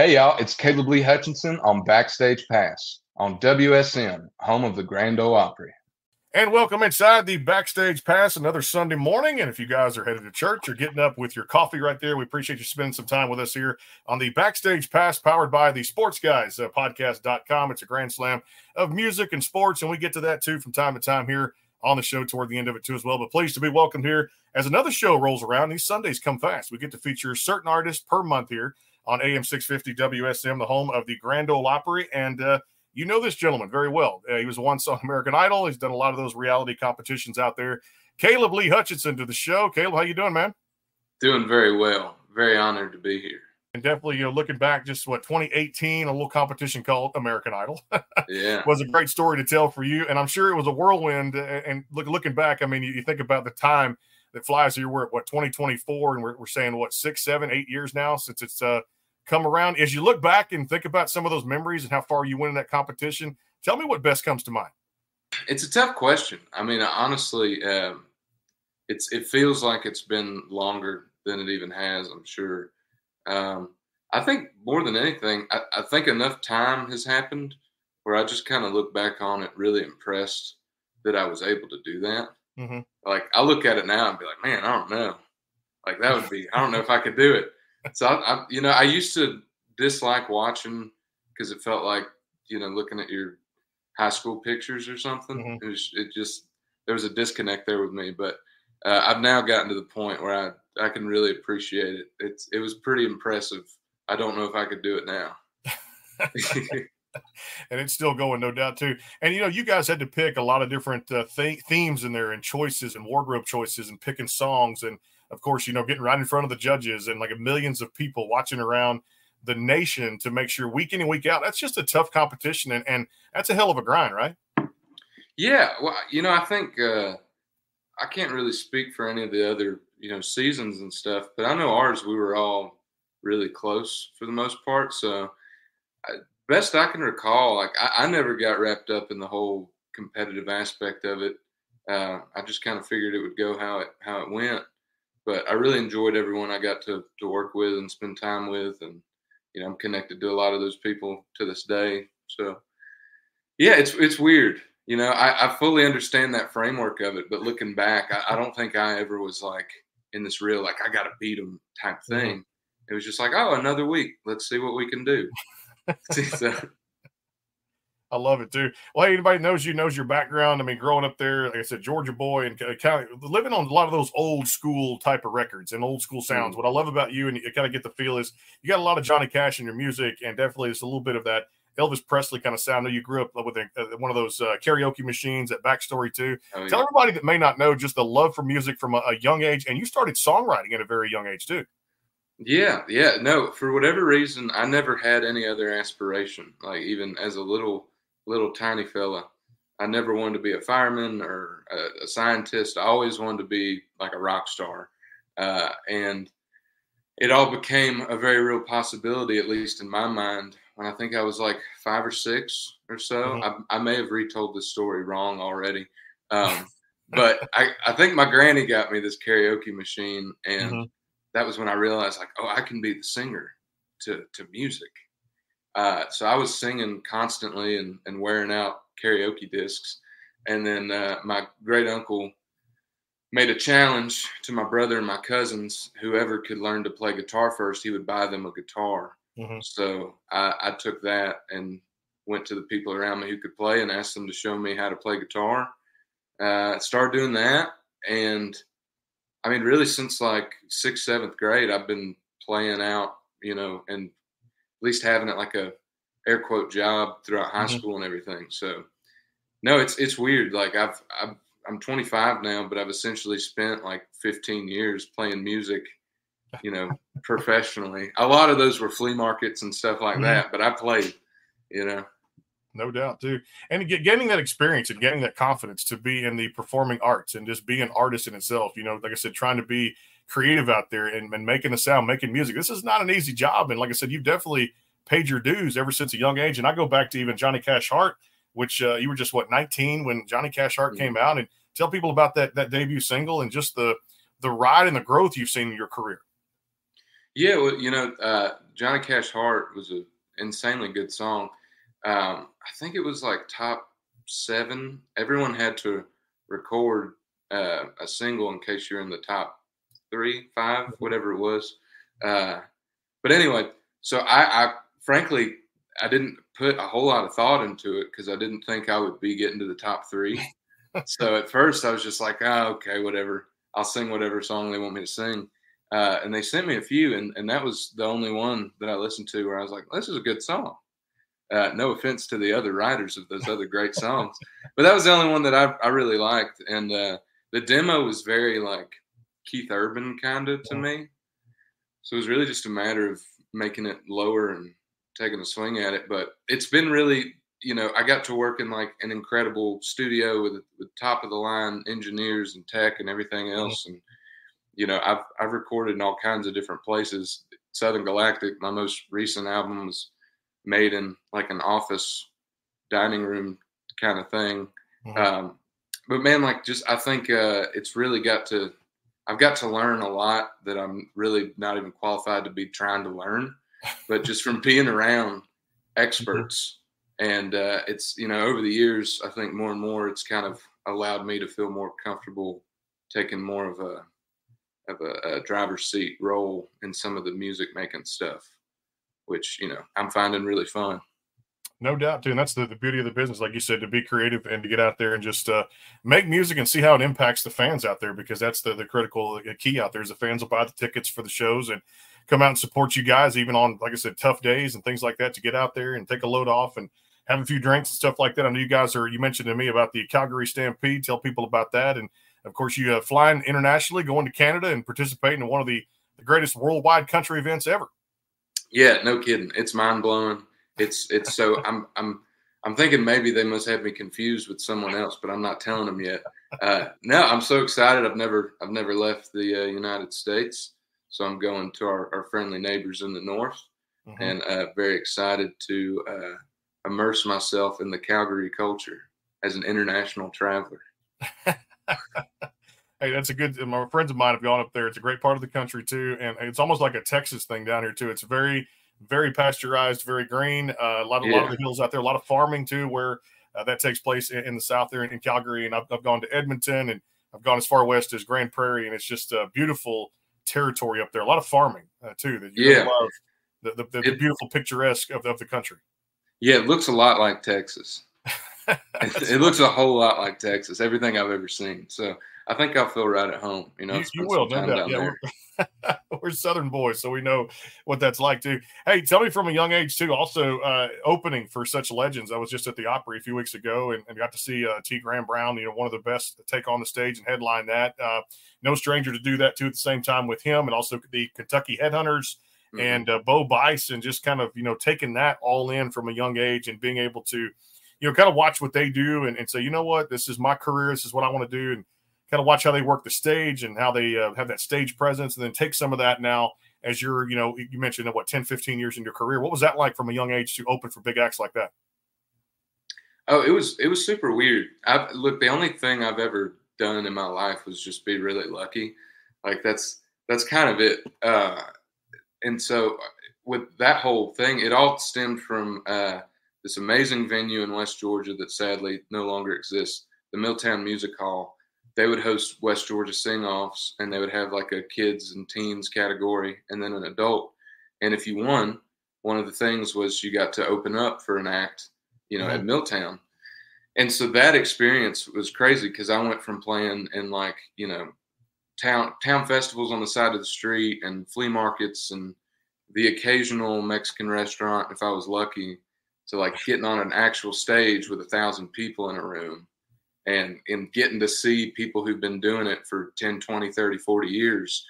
Hey, y'all, it's Caleb Lee Hutchinson on Backstage Pass on WSM, home of the Grand Ole Opry. And welcome inside the Backstage Pass, another Sunday morning. And if you guys are headed to church or getting up with your coffee right there, we appreciate you spending some time with us here on the Backstage Pass, powered by the Sports Guys podcast.com. It's a grand slam of music and sports, and we get to that too from time to time here on the show toward the end of it too as well. But pleased to be welcomed here as another show rolls around. These Sundays come fast. We get to feature certain artists per month here on AM 650 WSM, the home of the Grand Ole Opry. And you know this gentleman very well. He was once on American Idol. He's done a lot of those reality competitions out there. Caleb Lee Hutchinson to the show. Caleb, how you doing, man? Doing very well. Very honored to be here. And definitely, looking back, just 2018, a little competition called American Idol. Yeah. Was a great story to tell for you. And I'm sure it was a whirlwind. And looking back, I mean, you think about the time that flies here. We're at 2024, and we're saying 6, 7, 8 years now since it's come around. As you look back and think about some of those memories and how far you went in that competition, tell me what best comes to mind. It's a tough question. I mean, honestly, it feels like it's been longer than it even has, I'm sure. I think more than anything, I think enough time has happened where I just kind of look back on it really impressed that I was able to do that. Mm-hmm. Like, I look at it now and be like, man, I don't know. Like, that would be, I don't know if I could do it. So, I used to dislike watching because it felt like, looking at your high school pictures or something. Mm-hmm. There was a disconnect there with me. But I've now gotten to the point where I can really appreciate it. It was pretty impressive. I don't know if I could do it now. And it's still going, no doubt, too. And, you guys had to pick a lot of different themes in there and choices and wardrobe choices and picking songs. And, of course, getting right in front of the judges and like millions of people watching around the nation to make sure week in and week out. That's just a tough competition. And that's a hell of a grind, right? Yeah. Well, I think I can't really speak for any of the other, seasons and stuff, but I know ours, we were all really close for the most part. So best I can recall, like I never got wrapped up in the whole competitive aspect of it. I just kind of figured it would go how it went. But I really enjoyed everyone I got to work with and spend time with. And, I'm connected to a lot of those people to this day. So, yeah, it's weird. I fully understand that framework of it. But looking back, I don't think I ever was like in this real, like, I got to beat them type thing. Mm-hmm. It was just like, oh, another week. Let's see what we can do. So, I love it too. Well, hey, anybody knows your background. I mean, growing up there, like I said, Georgia boy, and kind of living on a lot of those old school type of records and old school sounds. Mm-hmm. What I love about you, and you kind of get the feel, is you got a lot of Johnny Cash in your music, and definitely it's a little bit of that Elvis Presley kind of sound. I know you grew up with one of those karaoke machines at Backstory too. Oh, yeah. Tell everybody that may not know just the love for music from a young age, and you started songwriting at a very young age too. Yeah. No, for whatever reason, I never had any other aspiration. Like even as a little tiny fella, I never wanted to be a fireman or a scientist. I always wanted to be like a rock star. And it all became a very real possibility, at least in my mind, when I think I was like 5 or 6 or so. Mm-hmm. I may have retold this story wrong already. But I think my granny got me this karaoke machine, and mm-hmm. that was when I realized, like, oh, I can be the singer to music. So I was singing constantly and wearing out karaoke discs. And then my great uncle made a challenge to my brother and my cousins. Whoever could learn to play guitar first, he would buy them a guitar. Mm-hmm. So I took that and went to the people around me who could play and asked them to show me how to play guitar. Started doing that. And I mean, really since like 6th, 7th grade, I've been playing out, and at least having it like a air quote job throughout high mm-hmm. school and everything. So no, it's weird. Like I'm 25 now, but I've essentially spent like 15 years playing music, professionally. A lot of those were flea markets and stuff like mm-hmm. that, but I played, No doubt too. And getting that experience and getting that confidence to be in the performing arts and just be an artist in itself, like I said, trying to be creative out there and making a sound, making music. This is not an easy job. And like I said, you've definitely paid your dues ever since a young age. And I go back to even Johnny Cash Heart, which you were just 19 when Johnny Cash Heart mm-hmm. came out, and tell people about that debut single and just the ride and the growth you've seen in your career. Yeah, well, Johnny Cash Heart was an insanely good song. I think it was like top 7. Everyone had to record a single in case you're in the top 3, 5, whatever it was. Uh, but anyway, so I frankly I didn't put a whole lot of thought into it because I didn't think I would be getting to the top 3. So at first I was just like, oh, okay, whatever. I'll sing whatever song they want me to sing. And they sent me a few, and that was the only one that I listened to where I was like, this is a good song. No offense to the other writers of those other great songs, but that was the only one that I really liked. And the demo was very like Keith Urban kind of to me. So it was really just a matter of making it lower and taking a swing at it. But it's been really, I got to work in like an incredible studio with top of the line engineers and tech and everything else. And, I've recorded in all kinds of different places. Southern Galactic, my most recent album, was made in like an office dining room kind of thing. But man, like I think it's really I've got to learn a lot that I'm really not even qualified to be trying to learn, but just from being around experts. And it's, over the years, I think more and more it's kind of allowed me to feel more comfortable taking more of a driver's seat role in some of the music making stuff, which, I'm finding really fun. No doubt, too. And that's the beauty of the business, like you said, to be creative and to get out there and just make music and see how it impacts the fans out there, because that's the critical key out there is the fans will buy the tickets for the shows and come out and support you guys, even on, like I said, tough days and things like that, to get out there and take a load off and have a few drinks and stuff like that. I know you guys you mentioned to me about the Calgary Stampede. Tell people about that. And, of course, you flying internationally, going to Canada and participating in one of the greatest worldwide country events ever. Yeah, no kidding. It's mind blowing. It's so I'm thinking maybe they must have me confused with someone else, but I'm not telling them yet. No, I'm so excited. I've never left the United States, so I'm going to our friendly neighbors in the north, and very excited to immerse myself in the Calgary culture as an international traveler. Hey, that's a good. My friends of mine have gone up there. It's a great part of the country too, and it's almost like a Texas thing down here too. It's very, very pasteurized, very green. A lot of the hills out there. A lot of farming too, where that takes place in the south there in Calgary. And I've gone to Edmonton, and I've gone as far west as Grand Prairie, and it's just a beautiful territory up there. A lot of farming too. That you really love. The beautiful picturesque of the country. Yeah, it looks a lot like Texas. It looks a whole lot like Texas. Everything I've ever seen. So I think I'll feel right at home. You will, no doubt. Yeah, we're Southern boys, so we know what that's like too. Hey, tell me from a young age too. Also, opening for such legends. I was just at the Opry a few weeks ago and got to see T. Graham Brown. One of the best to take on the stage and headline that. No stranger to do that too at the same time with him, and also the Kentucky Headhunters and Bo Bice, and just kind of taking that all in from a young age and being able to kind of watch what they do and say, you know what, this is my career. This is what I want to do. And kind of watch how they work the stage and how they have that stage presence, and then take some of that now as you're, you mentioned 10, 15 years in your career. What was that like from a young age to open for big acts like that? Oh, it was super weird. The only thing I've ever done in my life was just be really lucky. Like that's kind of it. And so with that whole thing, it all stemmed from this amazing venue in West Georgia that sadly no longer exists, the Milltown Music Hall. They would host West Georgia sing-offs, and they would have like a kids and teens category and then an adult. And if you won, one of the things was you got to open up for an act, at Milltown. And so that experience was crazy because I went from playing in like, town festivals on the side of the street and flea markets and the occasional Mexican restaurant, if I was lucky, to like getting on an actual stage with 1,000 people in a room and getting to see people who've been doing it for 10, 20, 30, 40 years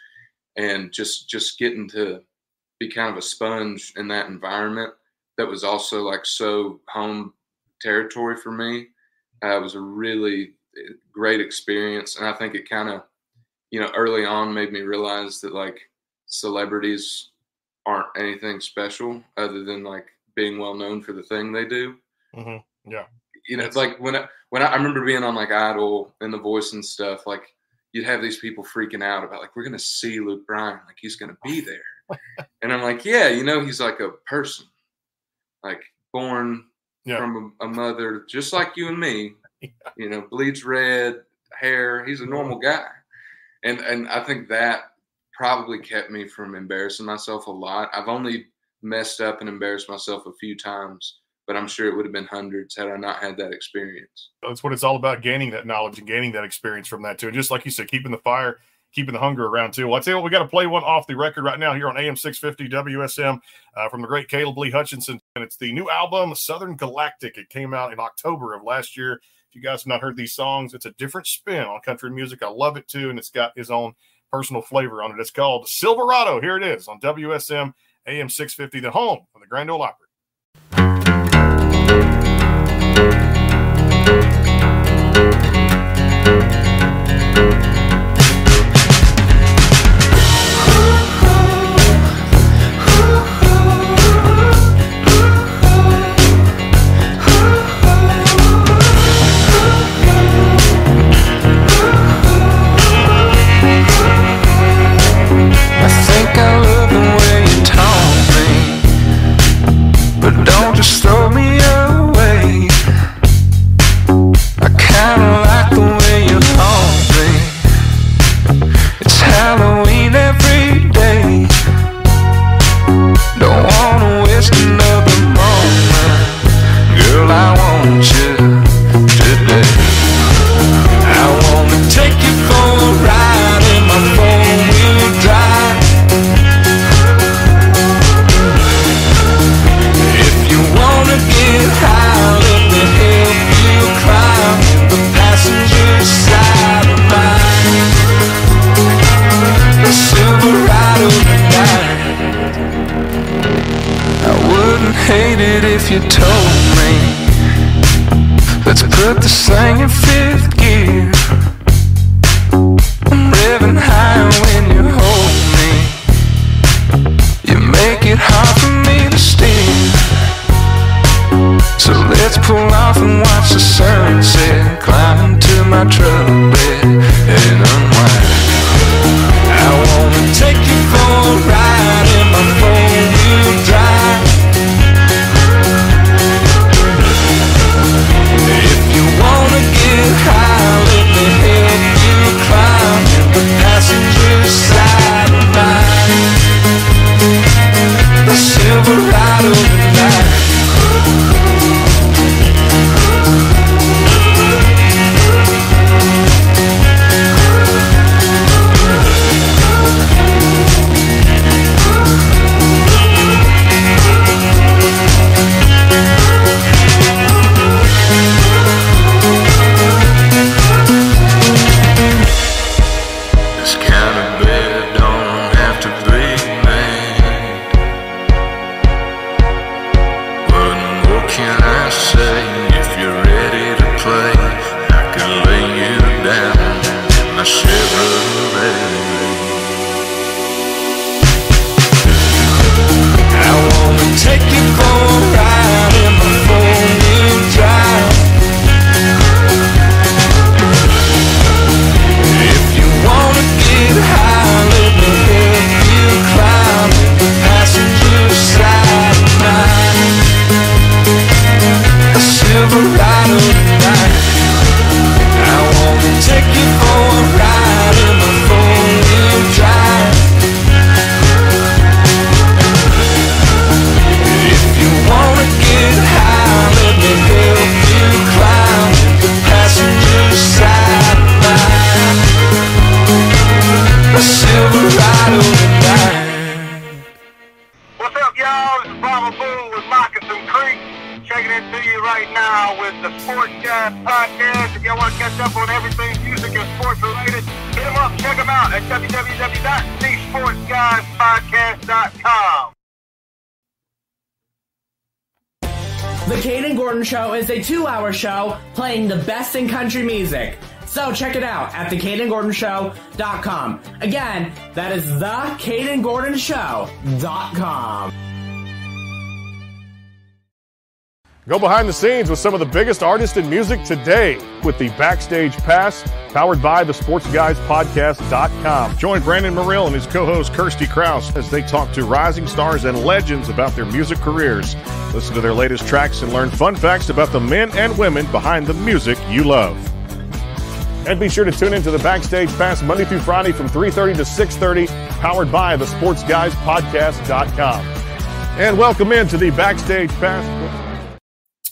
and just getting to be kind of a sponge in that environment that was also like so home territory for me. It was a really great experience. And I think it kind of, early on made me realize that like celebrities aren't anything special other than like being well known for the thing they do. Yeah. Like when I remember being on like Idol and The Voice and stuff, like you'd have these people freaking out about like, we're going to see Luke Bryan, like he's going to be there. And I'm like, yeah, you know, he's like a person, like born from a mother just like you and me, you know, bleeds red, hair. He's a normal guy. And I think that probably kept me from embarrassing myself a lot. I've only messed up and embarrassed myself a few times, but I'm sure it would have been hundreds had I not had that experience. That's what it's all about, gaining that knowledge and gaining that experience from that too. And just like you said, keeping the fire, keeping the hunger around too. Well, I tell you what, we got to play one off the record right now here on AM 650 WSM from the great Caleb Lee Hutchinson. And it's the new album, Southern Galactic. It came out in October of last year. If you guys have not heard these songs, it's a different spin on country music. I love it too. And it's got his own personal flavor on it. It's called Silverado. Here it is on WSM AM 650, the home of the Grand Ole Opry. If you told me, let's put this thing in fifth gear. I'm revving high when you hold me. You make it hard for me to steer. So let's pull off and watch the sunset. Climb into my truck bed and unwind. I wanna take you for a ride in my four-wheel drive. Get high, let me help you climb in the passenger side of mine. The Silverado tonight. The Kane and Gordon Show is a 2-hour show playing the best in country music. So check it out at theCaneandGordonShow.com. Again, that is theCaneandGordonShow.com. Go behind the scenes with some of the biggest artists in music today with the Backstage Pass, powered by the SportsGuysPodcast.com. Join Brandon Morrill and his co-host Kirsty Krause as they talk to rising stars and legends about their music careers. Listen to their latest tracks and learn fun facts about the men and women behind the music you love. And be sure to tune into the Backstage Pass Monday through Friday from 3:30 to 6:30, powered by the SportsGuysPodcast.com. And welcome into the Backstage Pass.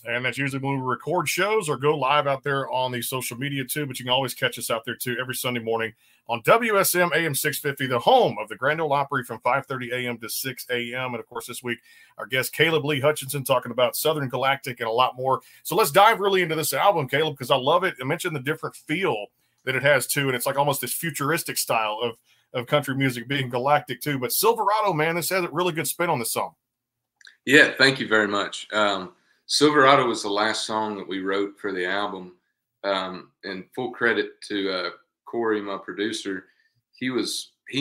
And that's usually when we record shows or go live out there on the social media too, but you can always catch us out there too every Sunday morning on WSM AM 650, the home of the Grand Ole Opry from 5:30 a.m. to 6 a.m. And of course, this week, our guest Caleb Lee Hutchinson talking about Southern Galactic and a lot more. So let's dive really into this album, Caleb, because I love it. I mentioned the different feel that it has too, and it's like almost this futuristic style of country music being galactic too. But Silverado, man, this has a really good spin on this song. Yeah, thank you very much. Silverado was the last song that we wrote for the album. And full credit to Corey, my producer. He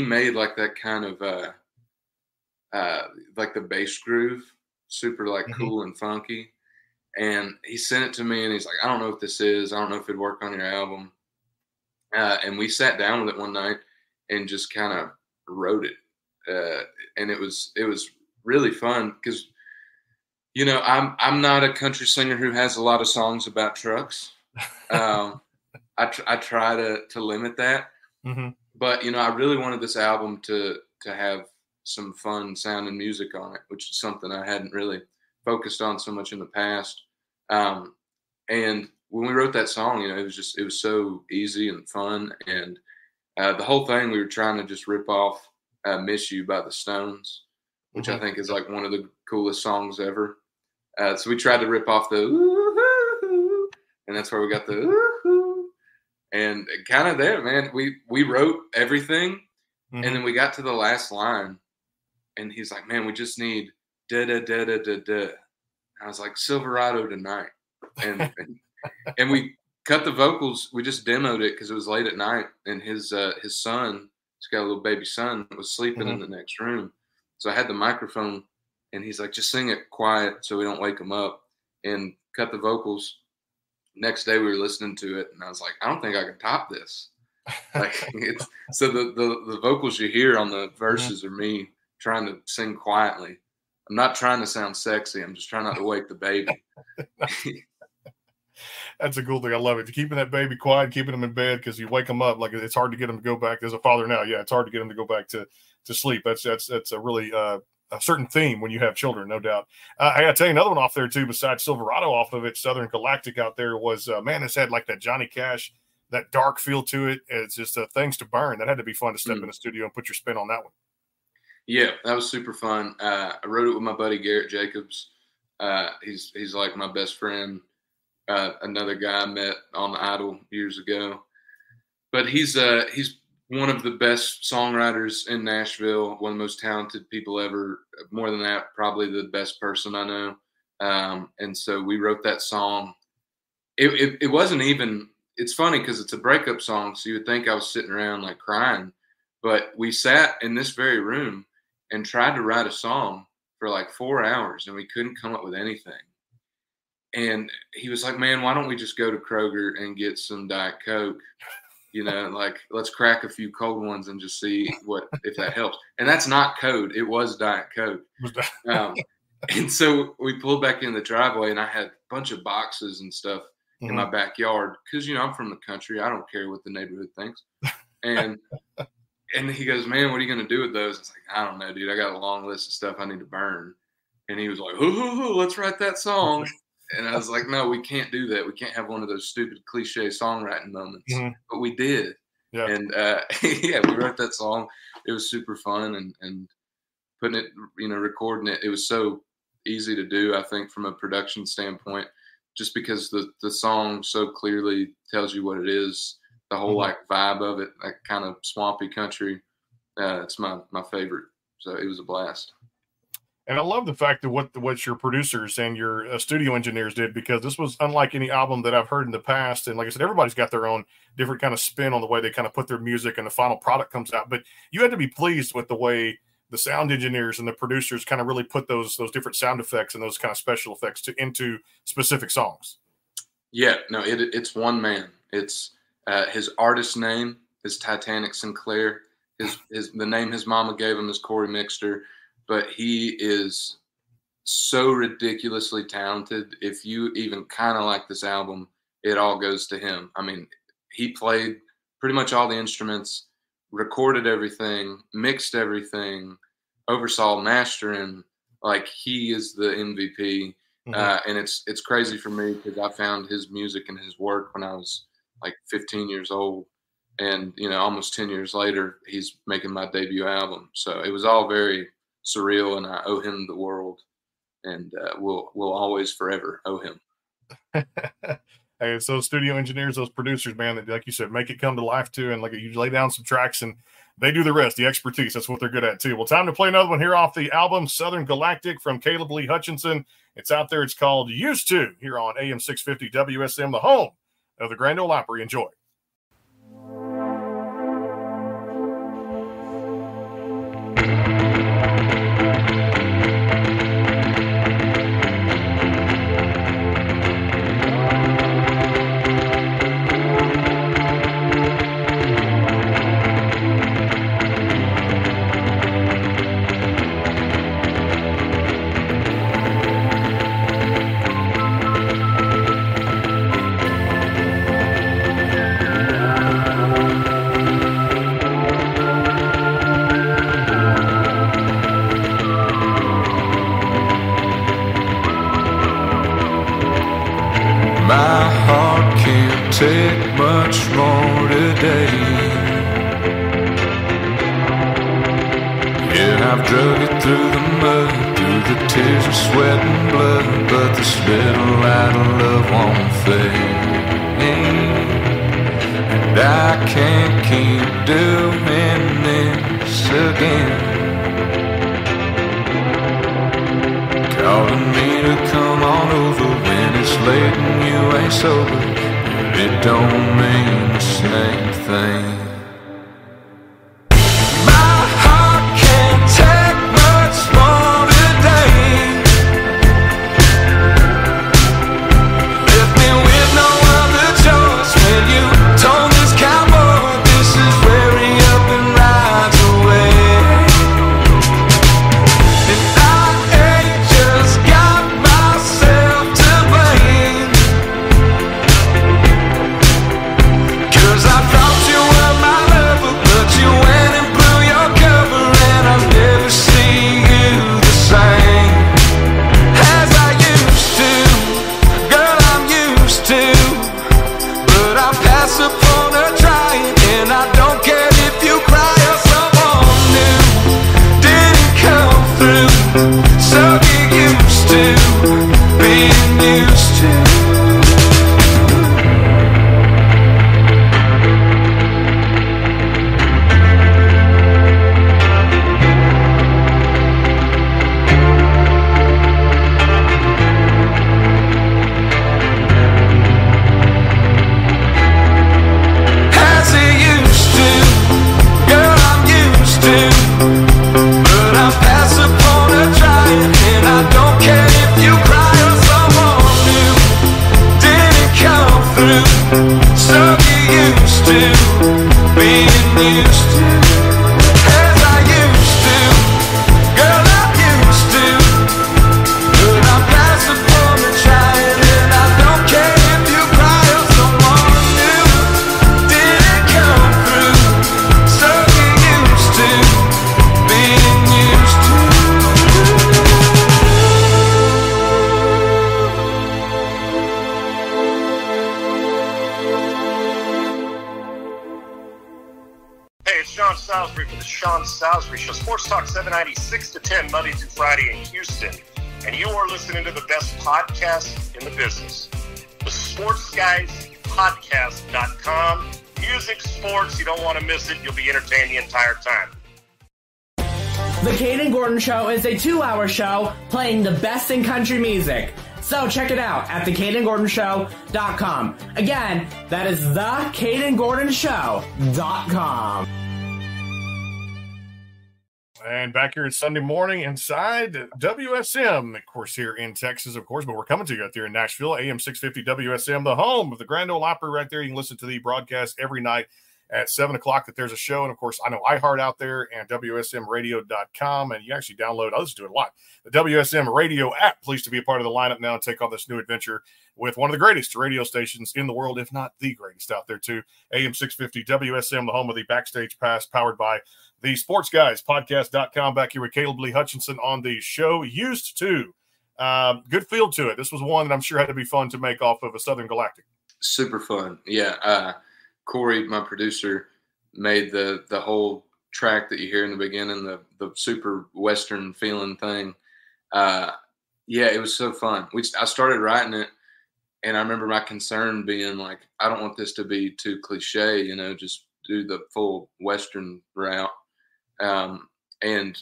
made like that kind of like the bass groove, super like cool and funky. And he sent it to me and he's like, I don't know what this is. I don't know if it'd work on your album. And we sat down with it one night and just kind of wrote it. And it was really fun because, you know, I'm not a country singer who has a lot of songs about trucks. I try to limit that, but you know, I really wanted this album to have some fun sounding music on it, which is something I hadn't really focused on so much in the past. And when we wrote that song, you know, it was so easy and fun, and the whole thing we were trying to just rip off "Miss You" by the Stones, which I think is like one of the coolest songs ever. So we tried to rip off the ooh, and that's where we got the ooh, and kind of there, man. We wrote everything, and then we got to the last line, and he's like, "Man, we just need da da da da da da." I was like, "Silverado tonight," and we cut the vocals. We just demoed it because it was late at night, and his son, he's got a little baby son, was sleeping in the next room, so I had the microphone. And he's like, just sing it quiet so we don't wake him up, and cut the vocals. Next day we were listening to it, and I was like, I don't think I can top this. Like, so the vocals you hear on the verses are me trying to sing quietly. I'm not trying to sound sexy. I'm just trying not to wake the baby. That's a cool thing. I love it. Keeping that baby quiet, keeping him in bed, because you wake him up. Like, it's hard to get him to go back. As a father now, yeah, it's hard to get him to go back to sleep. That's a really a certain theme when you have children, no doubt. I got to tell you another one off there too, besides Silverado off of it, Southern Galactic out there was, man, it's had like that Johnny Cash, that dark feel to it. It's just Things to Burn. That had to be fun to step in the studio and put your spin on that one. Yeah, that was super fun. I wrote it with my buddy Garrett Jacobs. He's like my best friend. Another guy I met on Idol years ago. But he's one of the best songwriters in Nashville, one of the most talented people ever. More than that, probably the best person I know. And so we wrote that song. It wasn't even, it's funny because it's a breakup song, so you would think I was sitting around like crying. But we sat in this very room and tried to write a song for like 4 hours, and we couldn't come up with anything. And he was like, man, why don't we just go to Kroger and get some Diet Coke? You know, like, let's crack a few cold ones and just see if that helps. And that's not code. It was Diet Coke. And so we pulled back in the driveway, and I had a bunch of boxes and stuff in my backyard because, you know, I'm from the country. I don't care what the neighborhood thinks. And he goes, man, what are you going to do with those? I was like, I don't know, dude. I got a long list of stuff I need to burn. And he was like, let's write that song. And I was like, no, we can't do that. We can't have one of those stupid cliche songwriting moments. But we did. Yeah. And yeah, we wrote that song. It was super fun, and putting it, you know, recording it. It was so easy to do, I think, from a production standpoint, just because the song so clearly tells you what it is. The whole like vibe of it, that kind of swampy country. It's my favorite. So it was a blast. And I love the fact that what your producers and your studio engineers did, because this was unlike any album that I've heard in the past. And like I said, everybody's got their own different kind of spin on the way they kind of put their music and the final product comes out. But you had to be pleased with the way the sound engineers and the producers kind of really put those different sound effects and those kind of special effects into specific songs? Yeah, no, it's one man. It's his artist name is Titanic Sinclair. The name his mama gave him is Corey Mixter, but he is so ridiculously talented. If you even kind of like this album, it all goes to him. I mean, he played pretty much all the instruments, recorded everything, mixed everything, oversaw mastering. Like, he is the MVP. And it's crazy for me because I found his music and his work when I was like 15 years old. And, you know, almost 10 years later, he's making my debut album. So it was all very surreal, and I owe him the world. And we'll always forever owe him. Hey, it's those studio engineers, those producers, man, that, like you said, make it come to life too. And like you lay down some tracks and they do the rest, the expertise. That's what they're good at too. Well, time to play another one here off the album Southern Galactic from Caleb Lee Hutchinson. It's out there. It's called Used To here on AM 650 WSM, the home of the Grand Ole Opry. Enjoy. My heart can't take much more today. Yeah, I've drug it through the mud, through the tears of sweat and blood, but this little light of love won't fade. And I can't keep doing this again. Calling me to come on over when it's late and you ain't sober, but it don't mean the same thing. My heart can't take much more today. Left me with no other choice when you told this cowboy this is where he up and rides away. Sports Talk 790, 6 to 10, Monday through Friday in Houston. And you are listening to the best podcast in the business. The Sports Guys Podcast.com. Music, sports, you don't want to miss it. You'll be entertained the entire time. The Caden Gordon Show is a 2-hour show playing the best in country music. So check it out at thecadengordonshow.com. Again, that is thecadengordonshow.com. And back here at Sunday morning inside WSM, of course, here in Texas, of course, but we're coming to you out there in Nashville, AM 650 WSM, the home of the Grand Ole Opry right there. You can listen to the broadcast every night at 7 o'clock that there's a show. And, of course, I know iHeart out there and WSMradio.com, and you actually download, I listen to it a lot, the WSM Radio app. Pleased to be a part of the lineup now and take on this new adventure with one of the greatest radio stations in the world, if not the greatest out there, too. AM 650 WSM, the home of the Backstage Pass, powered by the Sports Guys Podcast.com. Back here with Caleb Lee Hutchinson on the show. Used to. Good feel to it. This was one that I'm sure had to be fun to make off of a Southern Galactic. Super fun. Yeah. Corey, my producer, made the whole track that you hear in the beginning, the super Western feeling thing. Yeah, it was so fun. I started writing it, and I remember my concern being like, I don't want this to be too cliche, just do the full Western route. And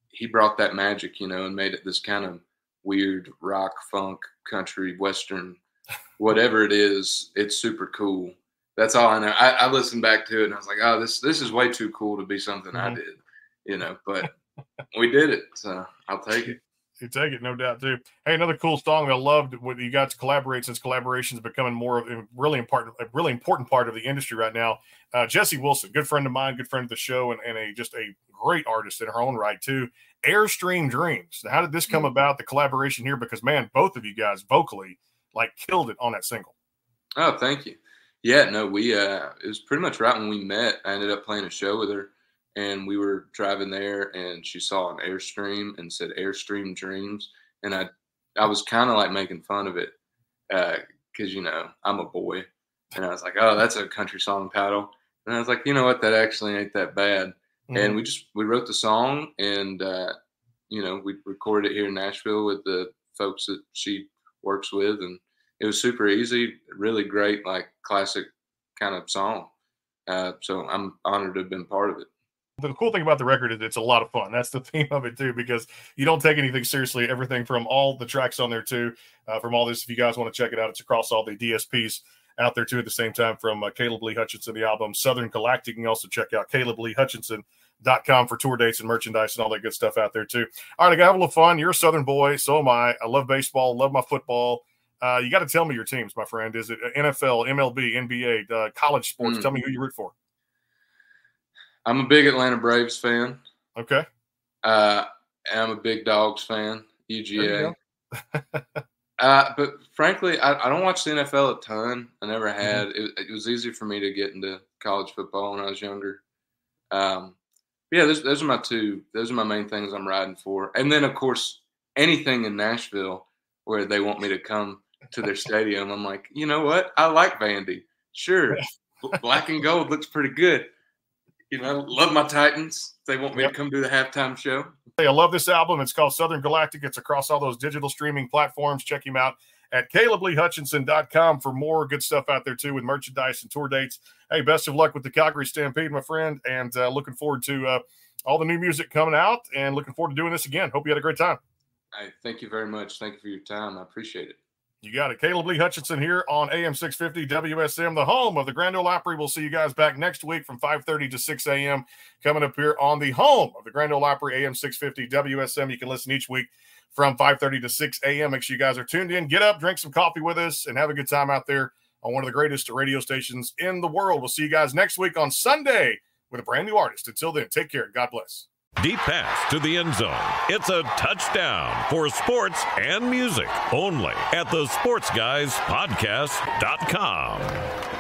he brought that magic, and made it this kind of weird rock, funk, country, Western, whatever it is. It's super cool. That's all I know. I listened back to it and I was like, oh, this is way too cool to be something I did, but we did it. So I'll take it. You take it, no doubt, too. Hey, another cool song I loved when you got to collaborate, since collaboration is becoming more of a really important part of the industry right now. Jesse Wilson, good friend of mine, good friend of the show, and just a great artist in her own right, too. Airstream Dreams. Now, how did this come about, the collaboration here? Because, man, both of you guys vocally, killed it on that single. Oh, thank you. Yeah, no, it was pretty much right when we met. I ended up playing a show with her. And we were driving there, and she saw an Airstream and said Airstream Dreams. And I was kind of making fun of it because, I'm a boy. And I was like, oh, that's a country song title. And I was like, you know what? That actually ain't that bad. Mm-hmm. And we wrote the song, and, we recorded it here in Nashville with the folks that she works with. And it was super easy, really great, classic kind of song. So I'm honored to have been part of it. The cool thing about the record is it's a lot of fun. That's the theme of it, too, because you don't take anything seriously. Everything from all the tracks on there, too, from all this. If you guys want to check it out, it's across all the DSPs out there, too, at the same time, from Caleb Lee Hutchinson, the album Southern Galactic. You can also check out CalebLeeHutchinson.com for tour dates and merchandise and all that good stuff out there, too. All right, I got to have a little fun. You're a Southern boy. So am I. I love baseball, love my football. You got to tell me your teams, my friend. Is it NFL, MLB, NBA, college sports? Tell me who you root for. I'm a big Atlanta Braves fan. Okay. And I'm a big Dogs fan, UGA. But frankly, I don't watch the NFL a ton. I never had. It was easy for me to get into college football when I was younger. Yeah, those are my two. Those are my main things I'm riding for. And then, of course, anything in Nashville where they want me to come to their stadium, I'm like, you know what? I like Vandy. Sure. Black and gold looks pretty good. Love my Titans. They want me to come do the halftime show. Hey, I love this album. It's called Southern Galactic. It's across all those digital streaming platforms. Check him out at CalebLeeHutchinson.com for more good stuff out there, too, with merchandise and tour dates. Hey, best of luck with the Calgary Stampede, my friend, and looking forward to all the new music coming out, and looking forward to doing this again. Hope you had a great time. Hey, thank you very much. Thank you for your time. I appreciate it. You got it. Caleb Lee Hutchinson here on AM 650 WSM, the home of the Grand Ole Opry. We'll see you guys back next week from 5:30 to 6 a.m. coming up here on the home of the Grand Ole Opry, AM 650 WSM. You can listen each week from 5:30 to 6 a.m. Make sure you guys are tuned in. Get up, drink some coffee with us, and have a good time out there on one of the greatest radio stations in the world. We'll see you guys next week on Sunday with a brand new artist. Until then, take care. God bless. Deep pass to the end zone. It's a touchdown for sports and music only at the SportsGuysPodcast.com.